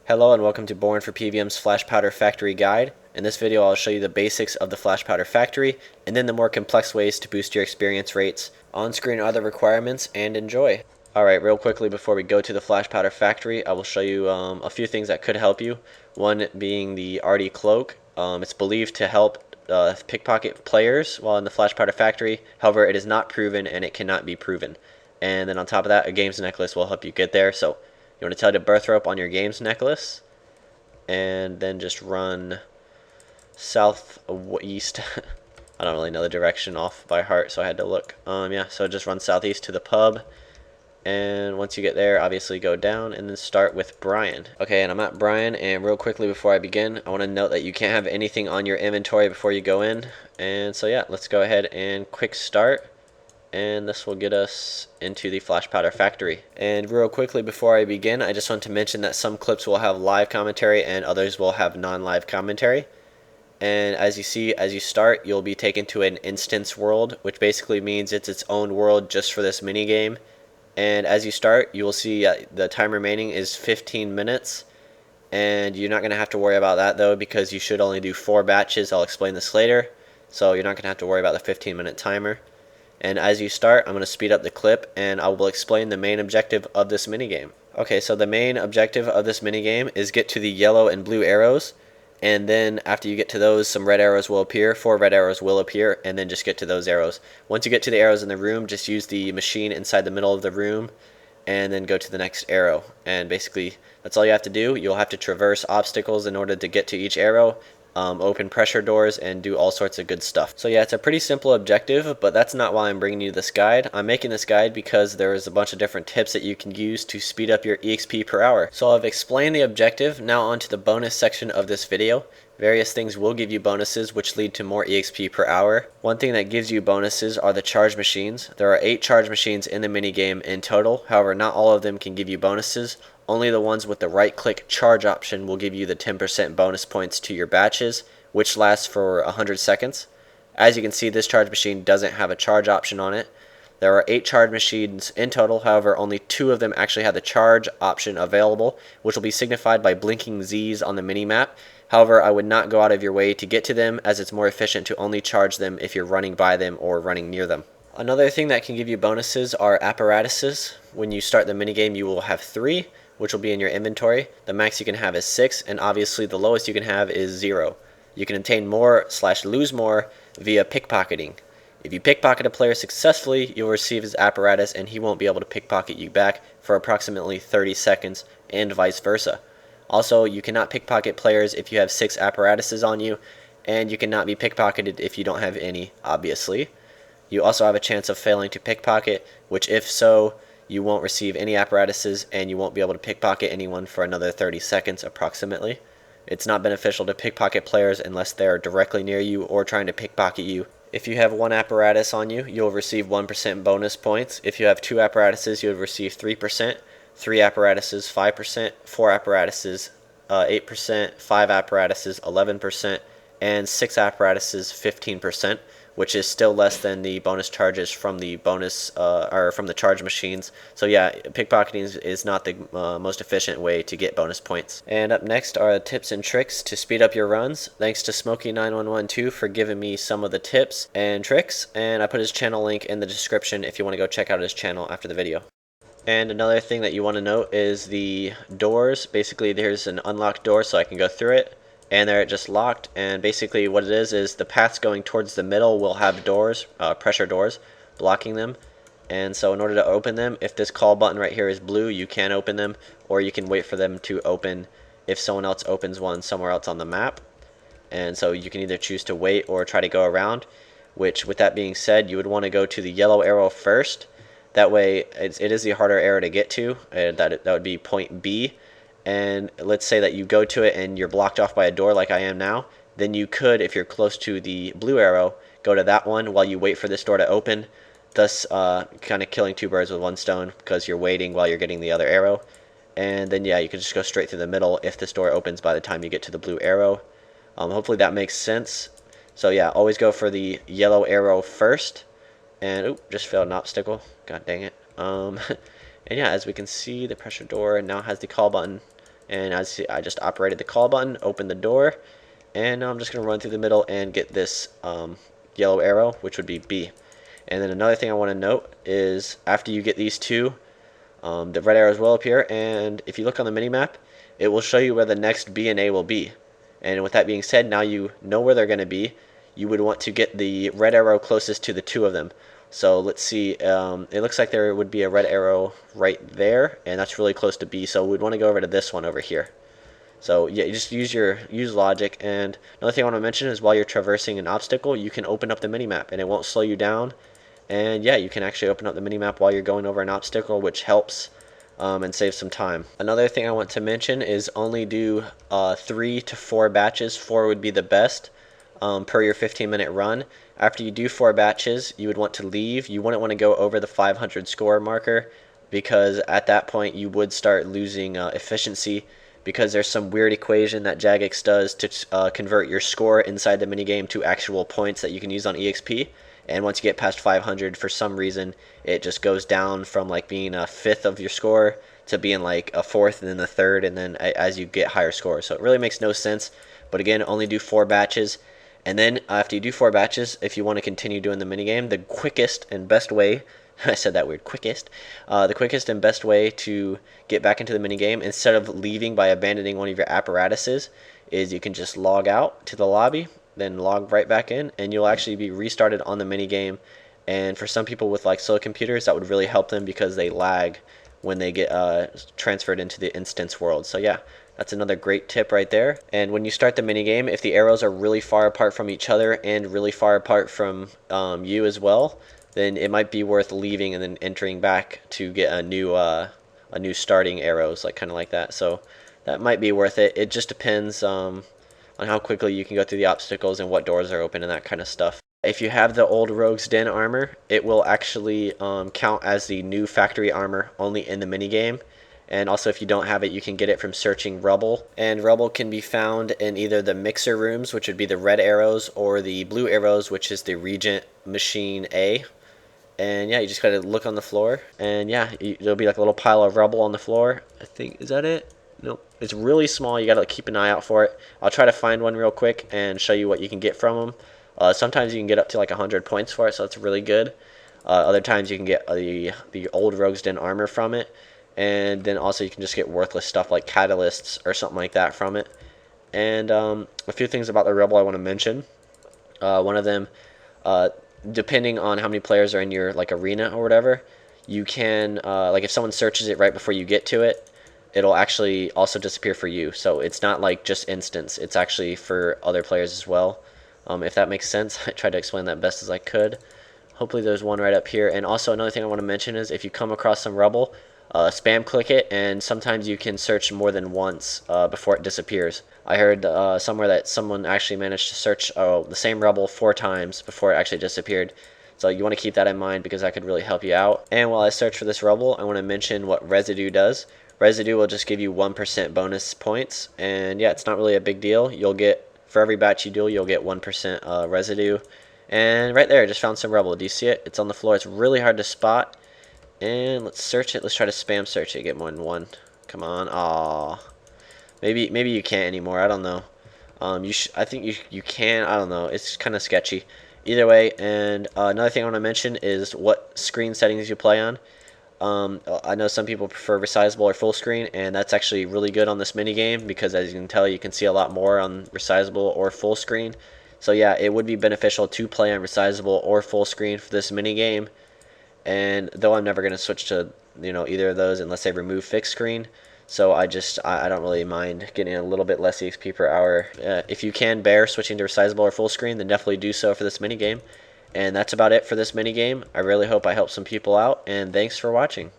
Hello and welcome to BornForPvM's Flash Powder Factory Guide. In this video I'll show you the basics of the Flash Powder Factory and then the more complex ways to boost your experience rates. On screen are other requirements, and enjoy. Alright, real quickly before we go to the Flash Powder Factory, I will show you a few things that could help you. One being the RD Cloak. It's believed to help pickpocket players while in the Flash Powder Factory. However, it is not proven and it cannot be proven. And then on top of that, a games necklace will help you get there. So you want to tie the birth rope on your games necklace, and then just run southeast. I don't really know the direction off by heart, so I had to look. So just run southeast to the pub, and once you get there, obviously go down and then start with Brian. Okay, and I'm at Brian, and real quickly before I begin, I want to note that you can't have anything on your inventory before you go in. And so yeah, let's go ahead and quick start. And this will get us into the Flash Powder Factory. And real quickly before I begin, I just want to mention that some clips will have live commentary and others will have non-live commentary. And as you see, as you start, you'll be taken to an instance world, which basically means it's its own world just for this mini game. And as you start, you will see the time remaining is 15 minutes. And you're not going to have to worry about that though, because you should only do 4 batches. I'll explain this later. So you're not going to have to worry about the 15-minute timer. And as you start, I'm going to speed up the clip and I will explain the main objective of this minigame. Okay, so the main objective of this minigame is get to the yellow and blue arrows, and then after you get to those, some red arrows will appear, 4 red arrows will appear, and then just get to those arrows. Once you get to the arrows in the room, just use the machine inside the middle of the room and then go to the next arrow. And basically, that's all you have to do. You'll have to traverse obstacles in order to get to each arrow. Open pressure doors, and do all sorts of good stuff. So yeah, it's a pretty simple objective, but that's not why I'm bringing you this guide. I'm making this guide because there is a bunch of different tips that you can use to speed up your EXP per hour. So I've explained the objective, now on to the bonus section of this video. Various things will give you bonuses which lead to more EXP per hour. One thing that gives you bonuses are the charge machines. There are 8 charge machines in the minigame in total, however not all of them can give you bonuses. Only the ones with the right-click charge option will give you the 10% bonus points to your batches, which lasts for 100 seconds. As you can see, this charge machine doesn't have a charge option on it. There are 8 charge machines in total, however only 2 of them actually have the charge option available, which will be signified by blinking Z's on the mini-map. However, I would not go out of your way to get to them, as it's more efficient to only charge them if you're running by them or running near them. Another thing that can give you bonuses are apparatuses. When you start the minigame, you will have 3. Which will be in your inventory. The max you can have is 6, and obviously the lowest you can have is 0. You can obtain more / lose more via pickpocketing. If you pickpocket a player successfully, you'll receive his apparatus and he won't be able to pickpocket you back for approximately 30 seconds, and vice versa. Also, you cannot pickpocket players if you have 6 apparatuses on you, and you cannot be pickpocketed if you don't have any, obviously. You also have a chance of failing to pickpocket, which if so, you won't receive any apparatuses and you won't be able to pickpocket anyone for another 30 seconds approximately. It's not beneficial to pickpocket players unless they are directly near you or trying to pickpocket you. If you have 1 apparatus on you, you'll receive 1% bonus points. If you have 2 apparatuses, you'll receive 3%, 3 apparatuses 5%, 4 apparatuses 8%, 5 apparatuses 11%, and 6 apparatuses 15%. Which is still less than the bonus charges from the from the charge machines. So yeah, pickpocketing is not the most efficient way to get bonus points. And up next are tips and tricks to speed up your runs. Thanks to Smokey9112 for giving me some of the tips and tricks, and I put his channel link in the description if you want to go check out his channel after the video. And another thing that you want to note is the doors. Basically, there's an unlocked door so I can go through it. And there it just locked, and basically what it is the paths going towards the middle will have doors, pressure doors, blocking them. And so in order to open them, if this call button right here is blue, you can open them, or you can wait for them to open if someone else opens one somewhere else on the map. And so you can either choose to wait or try to go around, which with that being said, you would want to go to the yellow arrow first. That way it is the harder arrow to get to, that would be point B. And let's say that you go to it and you're blocked off by a door like I am now, then you could, if you're close to the blue arrow, go to that one while you wait for this door to open, thus kind of killing 2 birds with 1 stone because you're waiting while you're getting the other arrow. And then yeah, you can just go straight through the middle if this door opens by the time you get to the blue arrow. Hopefully that makes sense. So yeah, always go for the yellow arrow first. And oop, just failed an obstacle. God dang it. And yeah, as we can see, the pressure door now has the call button. And as you see, I just operated the call button, opened the door, and now I'm just going to run through the middle and get this yellow arrow, which would be B. And then another thing I want to note is after you get these two, the red arrows will appear, and if you look on the minimap, it will show you where the next B and A will be. And with that being said, now you know where they're going to be. You would want to get the red arrow closest to the two of them. So let's see, it looks like there would be a red arrow right there, and that's really close to B, so we'd want to go over to this one over here. So yeah, you just use logic. And another thing I want to mention is while you're traversing an obstacle, you can open up the minimap and it won't slow you down. And yeah, you can actually open up the minimap while you're going over an obstacle, which helps and saves some time. Another thing I want to mention is only do 3 to 4 batches. 4 would be the best per your 15-minute run. After you do 4 batches, you would want to leave. You wouldn't want to go over the 500 score marker, because at that point you would start losing efficiency, because there's some weird equation that Jagex does to convert your score inside the minigame to actual points that you can use on EXP. And once you get past 500, for some reason, it just goes down from like being a fifth of your score to being like a fourth and then a third, and then as you get higher scores. So it really makes no sense. But again, only do 4 batches. And then after you do 4 batches, if you want to continue doing the minigame, the quickest and best way, I said that weird, quickest. The quickest and best way to get back into the minigame, instead of leaving by abandoning one of your apparatuses, is you can just log out to the lobby, then log right back in, and you'll actually be restarted on the minigame. And for some people with like slow computers, that would really help them because they lag when they get transferred into the instance world. So yeah, that's another great tip right there. And when you start the minigame, if the arrows are really far apart from each other and really far apart from you as well, then it might be worth leaving and then entering back to get a new starting arrows, like kind of like that. So that might be worth it. It just depends on how quickly you can go through the obstacles and what doors are open and that kind of stuff. If you have the old Rogue's Den armor, it will actually count as the new factory armor only in the minigame. And also, if you don't have it, you can get it from searching rubble. And rubble can be found in either the mixer rooms, which would be the red arrows, or the blue arrows, which is the Regent Machine A. And yeah, you just gotta look on the floor, and yeah, there'll be like a little pile of rubble on the floor. I think, is that it? Nope. It's really small. You gotta keep an eye out for it. I'll try to find one real quick and show you what you can get from them. Sometimes you can get up to like 100 points for it, so that's really good. Other times you can get the old Rogue's Den armor from it, and then also you can just get worthless stuff like catalysts or something like that from it. And a few things about the rubble I want to mention. One of them, depending on how many players are in your like arena or whatever, you can like if someone searches it right before you get to it, it'll actually also disappear for you. So it's not like just instance, it's actually for other players as well. If that makes sense. I tried to explain that best as I could. Hopefully there's one right up here. And also another thing I want to mention is if you come across some rubble, spam click it, and sometimes you can search more than once before it disappears. I heard somewhere that someone actually managed to search the same rubble 4 times before it actually disappeared. So you want to keep that in mind because that could really help you out. And while I search for this rubble, I want to mention what residue does. Residue will just give you 1% bonus points, and yeah, it's not really a big deal. You'll get, for every batch you do, you'll get 1% residue. And right there, I just found some rubble. Do you see it? It's on the floor. It's really hard to spot. And let's search it. Let's try to spam search it. Get more than 1. Come on. Aww. Maybe you can't anymore. I don't know. I think you can. I don't know. It's kind of sketchy. Either way, and another thing I want to mention is what screen settings you play on. I know some people prefer resizable or full screen, and that's actually really good on this minigame because, as you can tell, you can see a lot more on resizable or full screen. So yeah, it would be beneficial to play on resizable or full screen for this minigame. And though I'm never going to switch to either of those unless they remove fixed screen, so I don't really mind getting a little bit less EXP per hour. If you can bear switching to resizable or full screen, then definitely do so for this minigame. And that's about it for this minigame. I really hope I helped some people out, and thanks for watching.